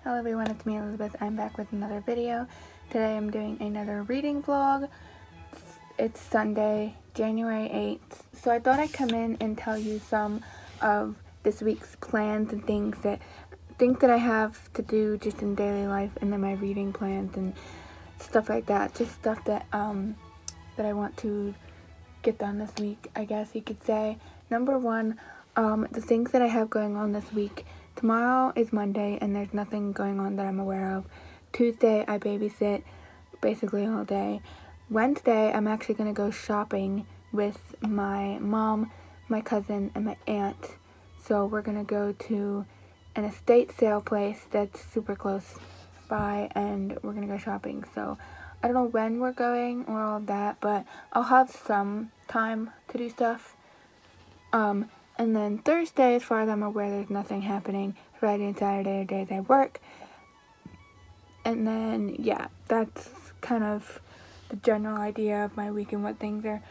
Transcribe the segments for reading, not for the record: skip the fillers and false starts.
Hello everyone, it's me Elizabeth. I'm back with another video. Today I'm doing another reading vlog. It's Sunday, January 8th. So I thought I'd come in and tell you some of this week's plans and things that I have to do just in daily life, and then my reading plans and stuff like that. Just stuff that I want to get done this week, I guess you could say. Number one, the things that I have going on this week. Tomorrow is Monday, and there's nothing going on that I'm aware of. Tuesday, I babysit basically all day. Wednesday, I'm actually going to go shopping with my mom, my cousin, and my aunt. So we're going to go to an estate sale place that's super close by, and we're going to go shopping. So I don't know when we're going or all of that, but I'll have some time to do stuff. And then Thursday, as far as I'm aware, there's nothing happening. Friday and Saturday are days I work. And then, yeah, that's kind of the general idea of my week and what things are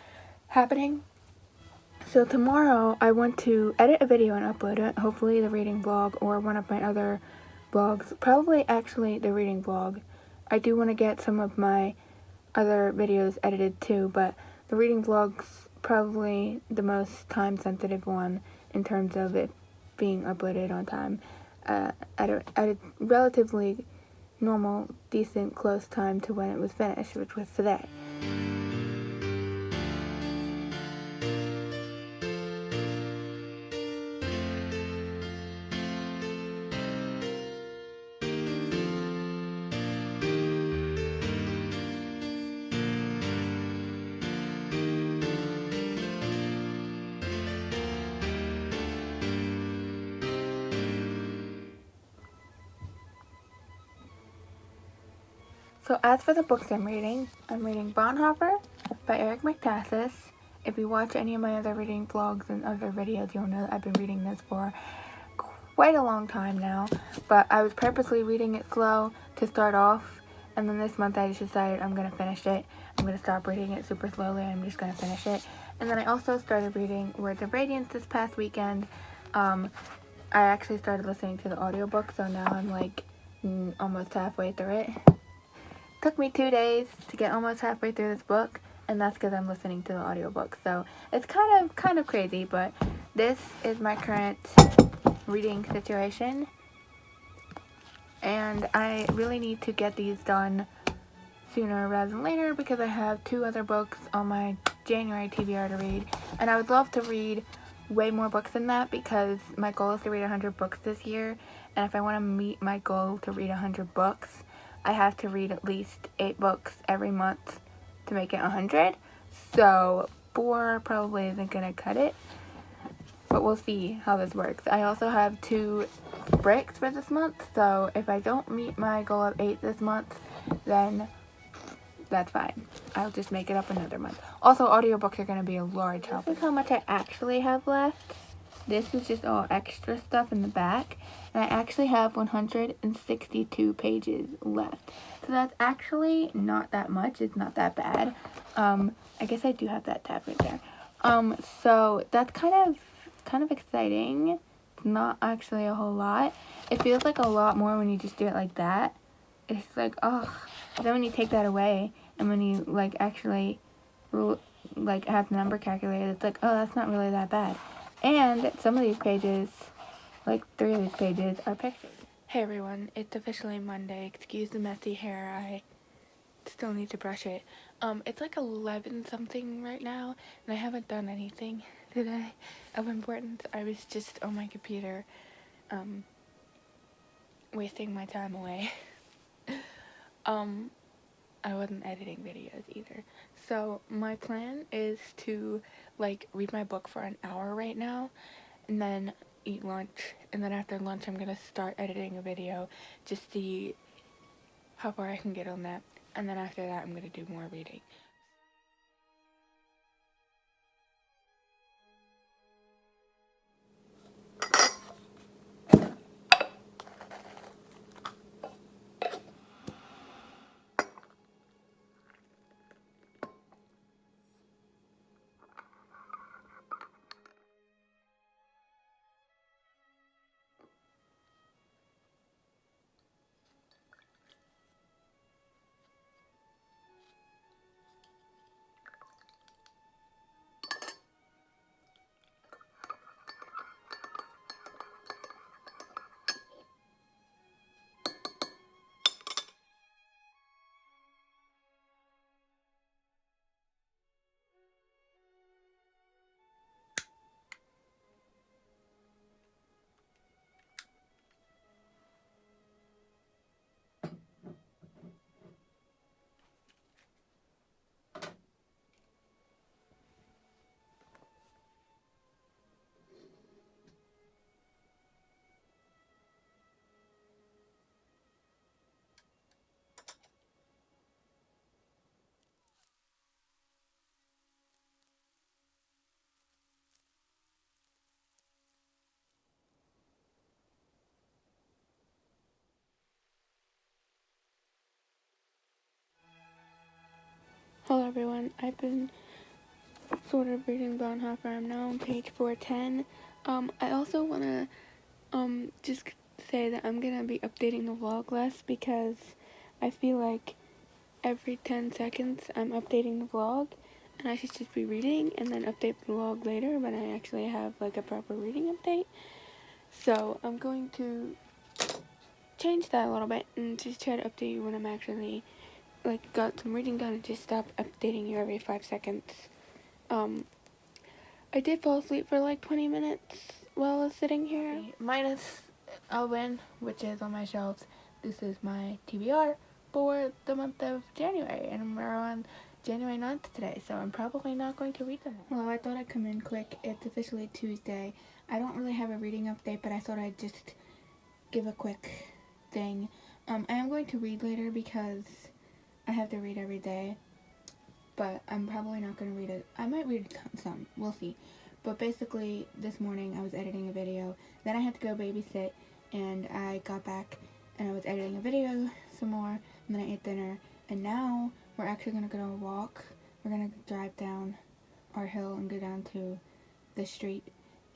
happening. So tomorrow, I want to edit a video and upload it. Hopefully the reading vlog or one of my other vlogs. Probably actually the reading vlog. I do want to get some of my other videos edited too, but the reading vlog's probably the most time-sensitive one in terms of it being uploaded on time at a relatively normal, decent, close time to when it was finished, which was today. So as for the books I'm reading Bonhoeffer by Eric McTasis. If you watch any of my other reading vlogs and other videos, you'll know that I've been reading this for quite a long time now. But I was purposely reading it slow to start off, and then this month I just decided I'm going to finish it. I'm going to stop reading it super slowly, and I'm just going to finish it. And then I also started reading Words of Radiance this past weekend. I actually started listening to the audiobook, so now I'm like almost halfway through it. Took me 2 days to get almost halfway through this book, and that's because I'm listening to the audiobook. So it's kind of crazy, but this is my current reading situation, and I really need to get these done sooner rather than later because I have 2 other books on my January TBR to read, and I would love to read way more books than that because my goal is to read 100 books this year, and if I want to meet my goal to read 100 books, I have to read at least 8 books every month to make it 100. So 4 probably isn't going to cut it. But we'll see how this works. I also have 2 breaks for this month. So if I don't meet my goal of 8 this month, then that's fine. I'll just make it up another month. Also, audiobooks are going to be a large help. This is how much I actually have left. This is just all extra stuff in the back. And I actually have 162 pages left. So that's actually not that much. It's not that bad. I guess I do have that tab right there. So that's kind of exciting. It's not actually a whole lot. It feels like a lot more when you just do it like that. It's like, oh. Then when you take that away, and when you like actually have the number calculated, it's like, oh, that's not really that bad. And some of these pages, like 3 of these pages, are pictures. Hey everyone, it's officially Monday. Excuse the messy hair, I still need to brush it. It's like 11 something right now, and I haven't done anything today of importance. I was just on my computer, wasting my time away. I wasn't editing videos either. So my plan is to like read my book for an hour right now, and then eat lunch, and then after lunch I'm gonna start editing a video, just see how far I can get on that, and then after that I'm gonna do more reading. Hello everyone, I've been sort of reading Bonhoeffer. I'm now on page 410. I also want to just say that I'm going to be updating the vlog less because I feel like every 10 seconds I'm updating the vlog and I should just be reading and then update the vlog later when I actually have like a proper reading update. So I'm going to change that a little bit and just try to update you when I'm actually like got some reading done and just stop updating you every 5 seconds. I did fall asleep for like 20 minutes while I was sitting here. Minus Elvin, which is on my shelves. This is my TBR for the month of January, and we're on January 9th today, so I'm probably not going to read them. Well, I thought I'd come in quick. It's officially Tuesday. I don't really have a reading update, but I thought I'd just give a quick thing. I am going to read later because I have to read every day, but I'm probably not going to read it. I might read some, we'll see. But basically, this morning I was editing a video, then I had to go babysit, and I got back and I was editing a video some more, and then I ate dinner, and now we're actually going to go on a walk. We're going to drive down our hill and go down to the street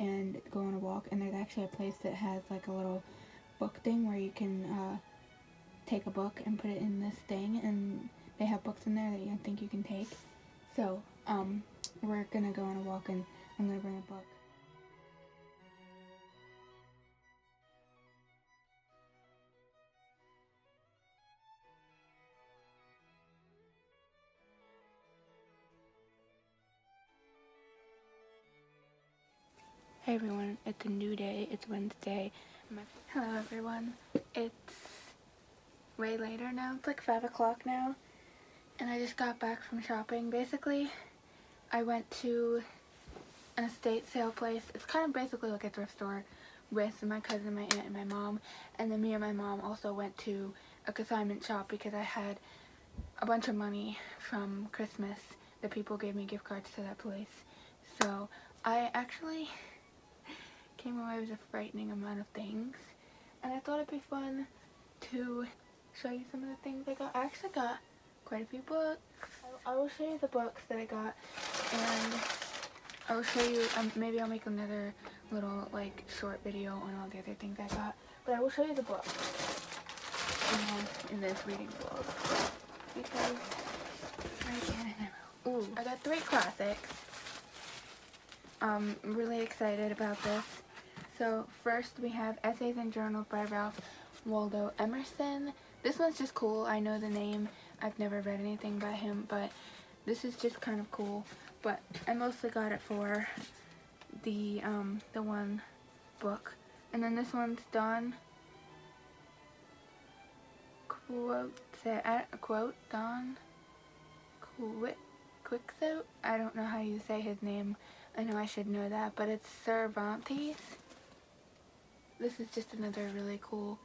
and go on a walk, and there's actually a place that has like a little book thing where you can take a book and put it in this thing, and they have books in there that you think you can take. So, we're gonna go on a walk and I'm gonna bring a book. Hey everyone, it's a new day, it's Wednesday. Hello everyone, it's way later now, it's like 5 o'clock now, and I just got back from shopping. Basically, I went to an estate sale place. It's kind of basically like a thrift store with my cousin, my aunt, and my mom, and then me and my mom also went to a consignment shop because I had a bunch of money from Christmas that people gave me gift cards to that place. So I actually came away with a frightening amount of things, and I thought it'd be fun to show you some of the things I got. I actually got quite a few books. I will show you the books that I got, and I will show you, maybe I'll make another little like short video on all the other things I got, but I will show you the books in this reading vlog because I can't remember. Ooh, I got 3 classics. I'm really excited about this. So first we have Essays and Journals by Ralph Waldo Emerson. This one's just cool. I know the name. I've never read anything by him, but this is just kind of cool. But I mostly got it for the one book. And then this one's Don Quixote. I don't know how you say his name. I know I should know that, but it's Cervantes. This is just another really cool.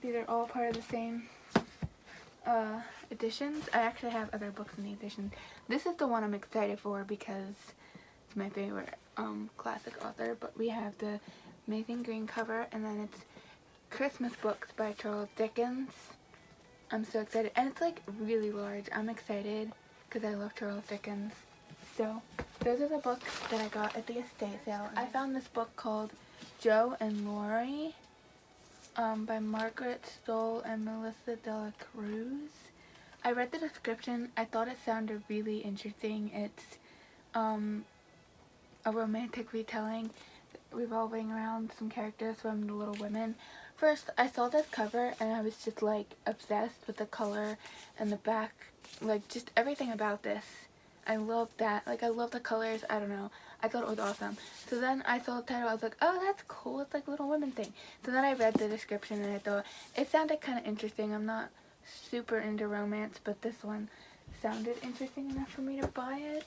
These are all part of the same editions. I actually have other books in the edition. This is the one I'm excited for because it's my favorite classic author, but we have the amazing green cover, and then it's Christmas Books by Charles Dickens. I'm so excited, and it's like really large. I'm excited because I love Charles Dickens. So those are the books that I got at the estate sale. I found this book called Joe and Laurie by Margaret Stoll and Melissa Dela Cruz. I read the description. I thought it sounded really interesting. It's a romantic retelling revolving around some characters from The Little Women. First, I saw this cover and I was just like obsessed with the color and the back, like just everything about this. I love that. Like, I love the colors. I don't know. I thought it was awesome. So then I saw the title. I was like, oh, that's cool. It's like Little Women thing. So then I read the description and I thought it sounded kind of interesting. I'm not super into romance, but this one sounded interesting enough for me to buy it.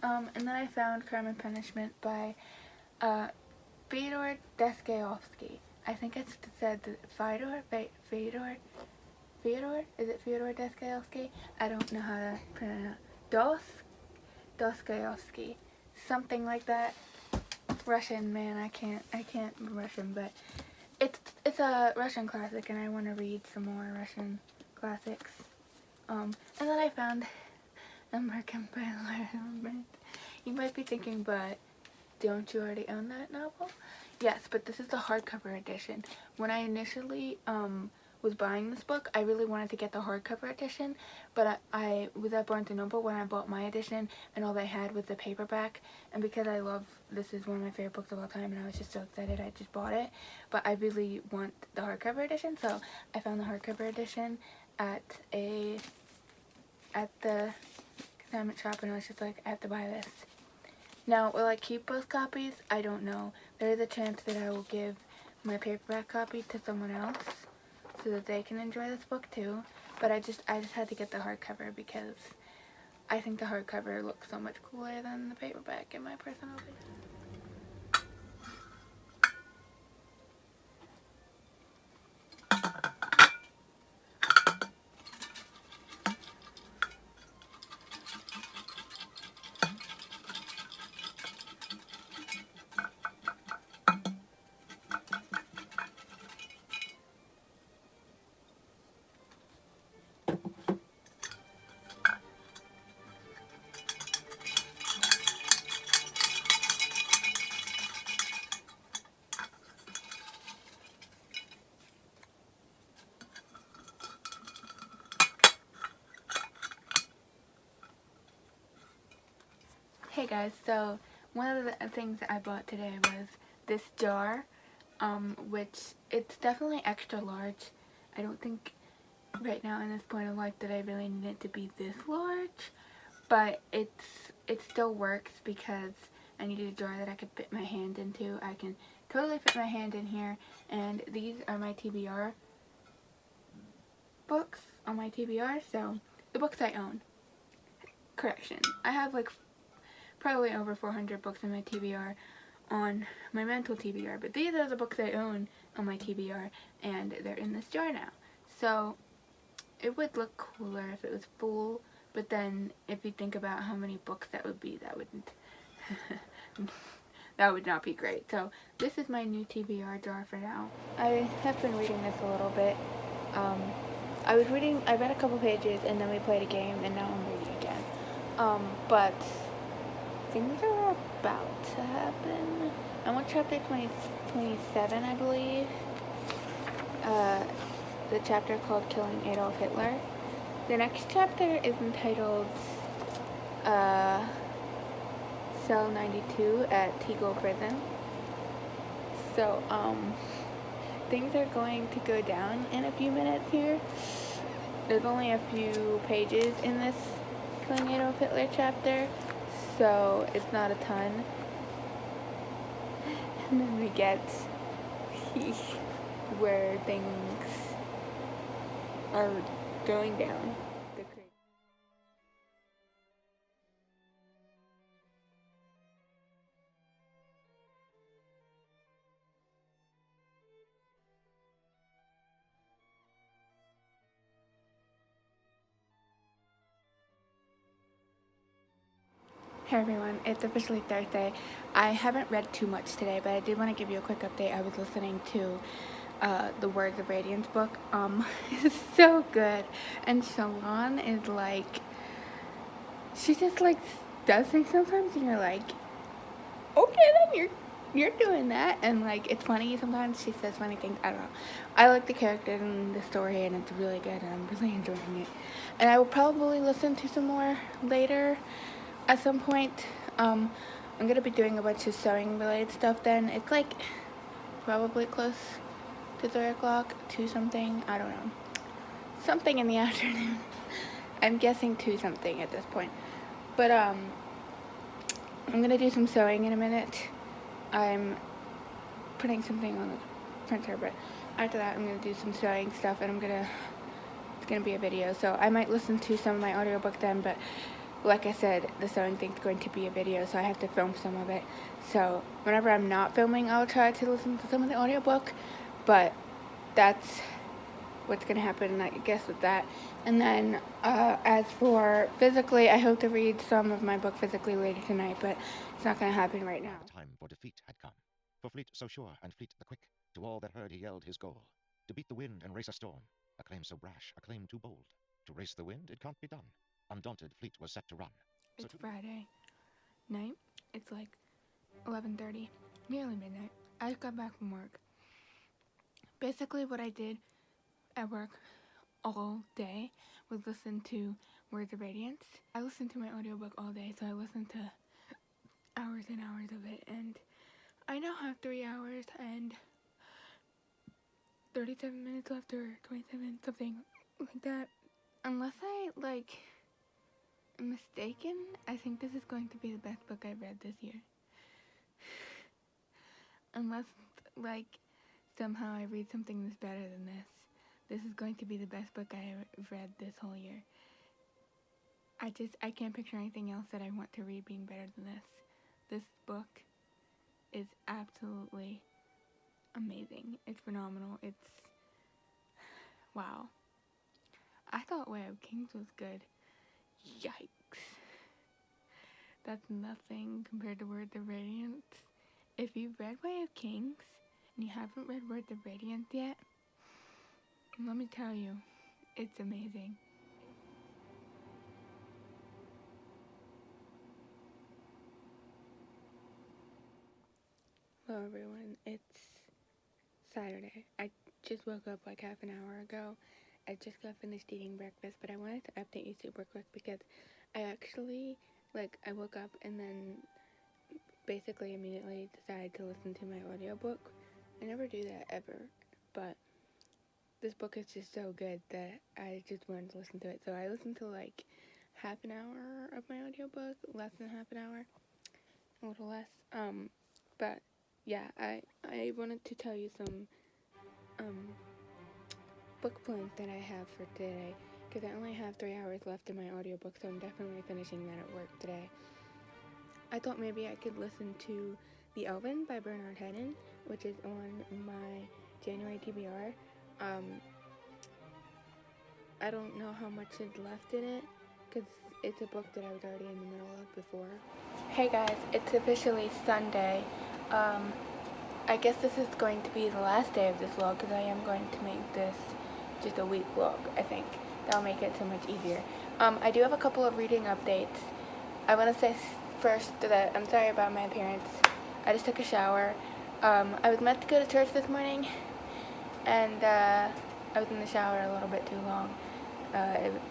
And then I found Crime and Punishment by Fyodor Dostoevsky. I think it's said Fyodor? Is it Fyodor Dostoevsky? I don't know how to pronounce it. Dostoevsky. Something like that. Russian, man, I can't Russian, but it's a Russian classic, and I want to read some more Russian classics. And then I found American by Elisabeth. You might be thinking, but don't you already own that novel? Yes, but this is the hardcover edition. When I initially was buying this book, I really wanted to get the hardcover edition, but I was at Barnes & Noble when I bought my edition, and all they had was the paperback, and because this is one of my favorite books of all time, and I was just so excited I just bought it, but I really want the hardcover edition, so I found the hardcover edition at the consignment shop, and I was just like, I have to buy this. Now, will I keep both copies? I don't know. There is a chance that I will give my paperback copy to someone else so that they can enjoy this book too. But I just had to get the hardcover because I think the hardcover looks so much cooler than the paperback in my personal opinion. Hey guys, so one of the things that I bought today was this jar, which it's definitely extra large. I don't think right now in this point of life that I really need it to be this large, but it still works because I needed a jar that I could fit my hand into. I can totally fit my hand in here, and these are my TBR books on my TBR, so the books I own. Correction, I have like probably over 400 books on my TBR on my mental TBR, but these are the books I own on my TBR, and they're in this jar now. So it would look cooler if it was full, but then if you think about how many books that would be, that wouldn't that would not be great. So this is my new TBR jar for now. I have been reading this a little bit. I read a couple pages and then we played a game and now I'm reading again. But things are about to happen. I'm on chapter 27, I believe. The chapter called Killing Adolf Hitler. The next chapter is entitled Cell 92 at Tegel Prison. So, things are going to go down in a few minutes here. There's only a few pages in this Killing Adolf Hitler chapter, so it's not a ton. And then we get where things are going down. Hey everyone, it's officially Thursday. I haven't read too much today, but I did want to give you a quick update. I was listening to the Words of Radiance book. It's so good. And Shalon is like, she just like does things sometimes and you're like, okay then you're doing that, and like it's funny sometimes. She says funny things. I don't know. I like the characters and the story, and it's really good, and I'm really enjoying it. And I will probably listen to some more later at some point. I'm gonna be doing a bunch of sewing related stuff then. It's like probably close to 3 o'clock, 2 something, I don't know. Something in the afternoon. I'm guessing 2 something at this point. But I'm gonna do some sewing in a minute. I'm putting something on the printer, but after that I'm gonna do some sewing stuff, and it's gonna be a video, so I might listen to some of my audiobook then, but like I said, the sewing thing's going to be a video, so I have to film some of it. So whenever I'm not filming, I'll try to listen to some of the audiobook, but that's what's going to happen, I guess, with that. And then as for physically, I hope to read some of my book physically later tonight, but it's not going to happen right now. The time for defeat had come. For fleet so sure and fleet the quick, to all that heard he yelled his goal. To beat the wind and race a storm, a claim so brash, a claim too bold. To race the wind, it can't be done. Undaunted, Fleet was set to run. It's Friday night. It's like 11:30, nearly midnight. I just got back from work. Basically, what I did at work all day was listen to Words of Radiance. I listened to my audiobook all day, so I listened to hours and hours of it, and I now have 3 hours and 37 minutes left, or 27, something like that. Unless I, am mistaken, I think this is going to be the best book I've read this year. Unless, somehow I read something that's better than this. This is going to be the best book I've read this whole year. I can't picture anything else that I want to read being better than this. This book is absolutely amazing. It's phenomenal. It's, wow. I thought Way of Kings was good. Yikes. That's nothing compared to Words of Radiance. If you've read Way of Kings and you haven't read Words of Radiance yet, let me tell you, it's amazing. Hello everyone, it's Saturday. I just woke up like half an hour ago. I just got finished eating breakfast, but I wanted to update you super quick because I actually, I woke up and then basically immediately decided to listen to my audiobook. I never do that ever, but this book is just so good that I just wanted to listen to it. So I listened to half an hour of my audiobook, less than half an hour, a little less. But yeah, I wanted to tell you some book plans that I have for today, because I only have 3 hours left in my audiobook, so I'm definitely finishing that at work today. I thought maybe I could listen to The Elven by Bernard Hedden, which is on my January TBR. I don't know how much is left in it, because it's a book that I was already in the middle of before. Hey guys, it's officially Sunday. I guess this is going to be the last day of this vlog, because I am going to make this just a week vlog, I think. That'll make it so much easier. I do have a couple of reading updates. I want to say first that I'm sorry about my appearance. I just took a shower. I was meant to go to church this morning, and I was in the shower a little bit too long,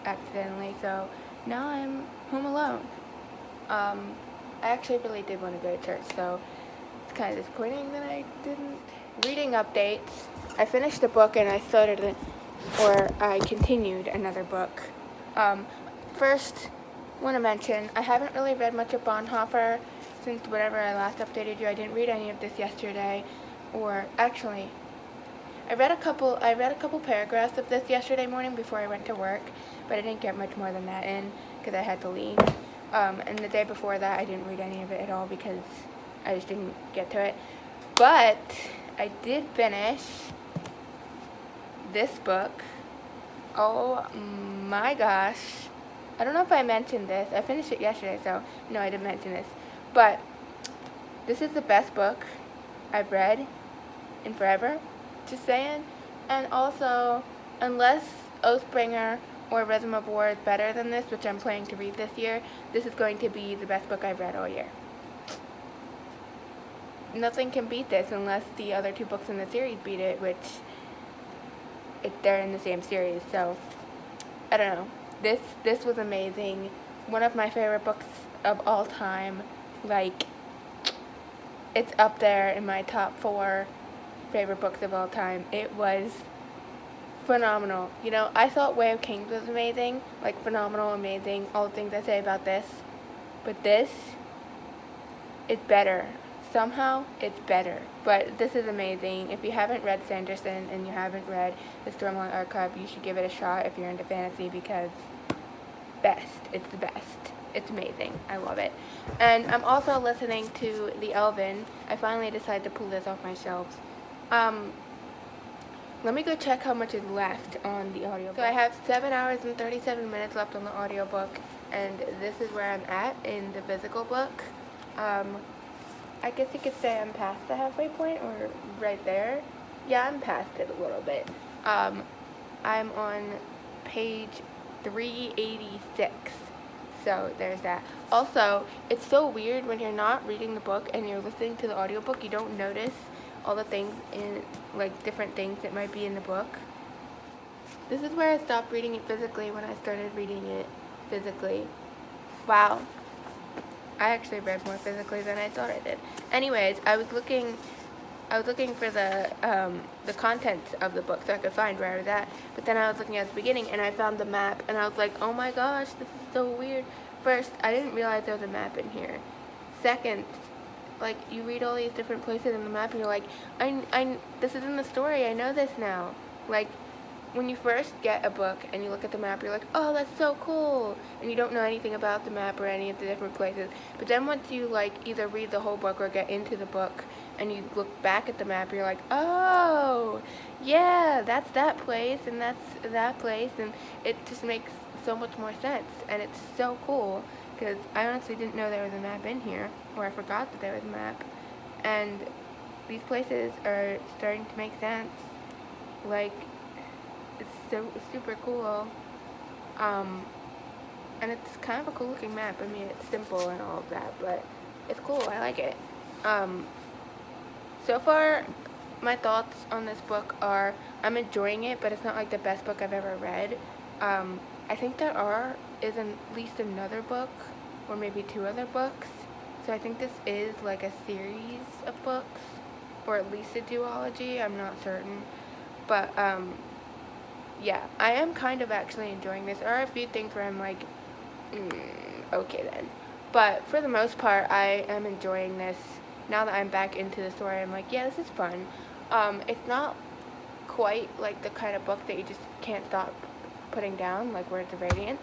accidentally, so now I'm home alone. I actually really did want to go to church, so it's kind of disappointing that I didn't. Reading updates. I finished a book and I I continued another book. First, want to mention, I haven't really read much of Bonhoeffer since whatever I last updated you. I didn't read any of this yesterday, or actually, I read a couple paragraphs of this yesterday morning before I went to work, but I didn't get much more than that in because I had to leave. And the day before that, I didn't read any of it at all because I just didn't get to it. But I did finish this book. Oh my gosh. I don't know if I mentioned this. I finished it yesterday, so no, I didn't mention this. But this is the best book I've read in forever. Just saying. And also, unless Oathbringer or Rhythm of War is better than this, which I'm planning to read this year, this is going to be the best book I've read all year. Nothing can beat this unless the other two books in the series beat it, which they're in the same series, so I don't know. This was amazing. One of my favorite books of all time. It's up there in my top 4 favorite books of all time. It was phenomenal. You know, I thought Way of Kings was amazing, phenomenal, amazing, all the things I say about this. But this is better. Somehow, it's better. But this is amazing. If you haven't read Sanderson and you haven't read the Stormlight Archive, you should give it a shot if you're into fantasy, because best. It's the best. It's amazing. I love it. And I'm also listening to The Elven. I finally decided to pull this off my shelves. Let me go check how much is left on the audiobook. So I have 7 hours and 37 minutes left on the audiobook, and this is where I'm at in the physical book. I guess you could say I'm past the halfway point, or right there. Yeah, I'm past it a little bit. I'm on page 386, So there's that. Also, it's so weird when you're not reading the book and you're listening to the audiobook, you don't notice all the things in, like, different things that might be in the book. This is where I stopped reading it physically when I started reading it physically. Wow. I actually read more physically than I thought I did. Anyways, I was looking for the contents of the book so I could find where I was at. But then I was looking at the beginning and I found the map and I was like, oh my gosh, this is so weird. First, I didn't realize there was a map in here. Second, like, you read all these different places in the map and you're like, this is in the story, I know this now. Like, when you first get a book and you look at the map, you're like, oh, that's so cool, and you don't know anything about the map or any of the different places. But then once you, like, either read the whole book or get into the book and you look back at the map, you're like, oh, yeah, that's that place and that's that place, and it just makes so much more sense, and it's so cool, because I honestly didn't know there was a map in here, or I forgot that there was a map, and these places are starting to make sense. Like, it's so super cool, and it's kind of a cool looking map. I mean, it's simple and all of that, but it's cool. I like it. So far, my thoughts on this book are I'm enjoying it, but it's not like the best book I've ever read. I think there is at least another book, or maybe 2 other books. So I think this is like a series of books, or at least a duology. I'm not certain, but yeah, I am kind of actually enjoying this. There are a few things where I'm like, okay then. But for the most part, I am enjoying this. Now that I'm back into the story, I'm like, yeah, this is fun. It's not quite like the kind of book that you just can't stop putting down, like Words of Radiance.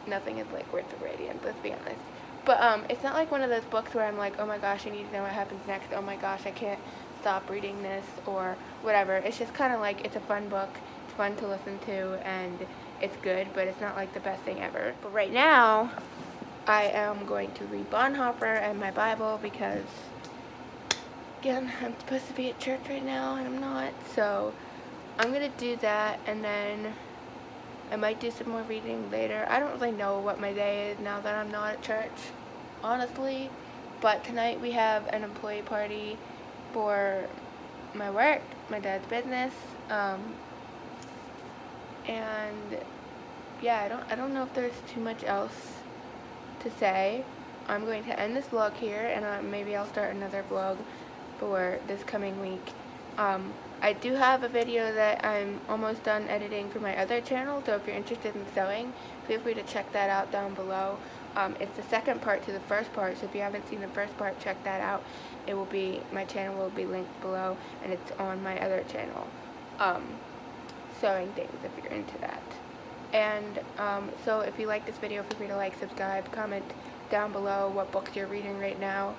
Nothing is like Words of Radiance, let's be honest. But it's not like one of those books where I'm like, oh my gosh, I need to know what happens next. Oh my gosh, I can't stop reading this, or whatever. It's just kind of like, it's a fun book. It's fun to listen to, and it's good, but it's not like the best thing ever. But right now, I am going to read Bonhoeffer and my Bible because, again, I'm supposed to be at church right now, and I'm not. So I'm going to do that, and then I might do some more reading later. I don't really know what my day is now that I'm not at church, honestly. But tonight we have an employee party for my work, my dad's business, and yeah, I don't know if there's too much else to say. I'm going to end this vlog here, and maybe I'll start another vlog for this coming week. I do have a video that I'm almost done editing for my other channel, so if you're interested in sewing, feel free to check that out down below. It's the second part to the first part, so if you haven't seen the first part, check that out. My channel will be linked below, and it's on my other channel, sewing things, if you're into that. And so if you like this video, feel free to like, subscribe, comment down below what books you're reading right now.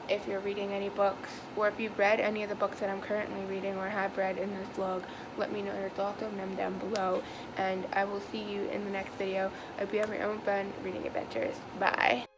If you're reading any books, or if you've read any of the books that I'm currently reading or have read in this vlog, let me know your thoughts on them down below, and I will see you in the next video. I hope you have your own fun reading adventures. Bye!